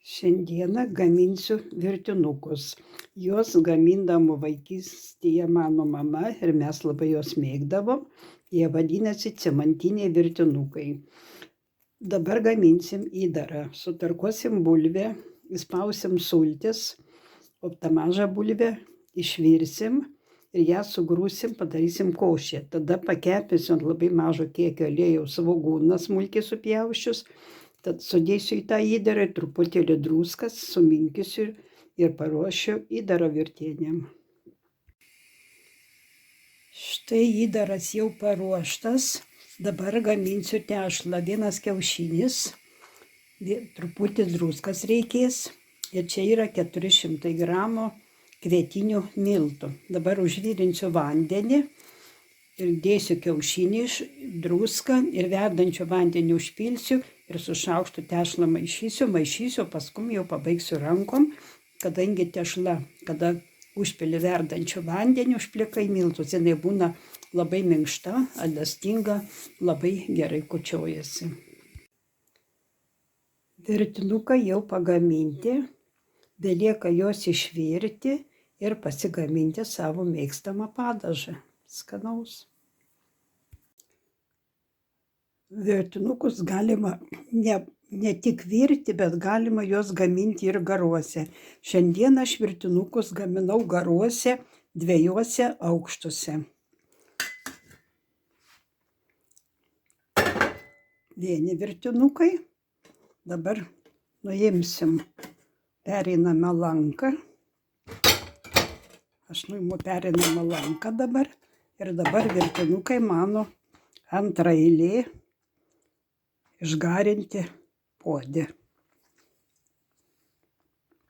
Šiandieną gaminsiu virtinukus. Juos gamindavo vaikystėje mano mama ir mes labai juos mėgdavom. Jie vadinasi cemantiniai virtinukai. Dabar gaminsim įdarą. Sutarkuosim bulvę, įspausim sultis, o tą mažą bulvę išvirsim ir ją sugrūsim, padarysim košę. Tada pakepėsiu ant labai mažo kiekio aliejaus svogūną smulkiai supjausčius. Tad sudėsiu į tą įdarą truputėlį druskas, suminkysiu ir paruošiu įdarą virtienėm. Štai įdaras jau paruoštas. Dabar gaminsiu tešlą. 1 kiaušinis, truputį druskas reikės. Ir čia yra 400 gramų kvietinių miltų. Dabar užvirinsiu vandenį ir dėsiu kiaušinį, druską ir verdančiu vandeniu užpilsiu ir su šaukštu tešlą maišysiu, paskui jau pabaigsiu rankom, kadangi tešla, kada užpili verdančiu vandeniu, užplikai miltus, jinai būna labai minkšta, elastinga, labai gerai kočiojasi. Virtinukai jau pagaminti, belieka juos išvirti ir pasigaminti savo mėgstamą padažą. Skanaus. Virtinukus galima ne tik virti, bet galima juos gaminti ir garuose. Šiandien aš virtinukus gaminau garuose 2 aukštuose. Vieni virtinukai. Dabar nuimsim pereinamą lanką. Aš nuimu pereinamą lanką dabar. Ir dabar virtinukai mano antra eilė išgarinti puode.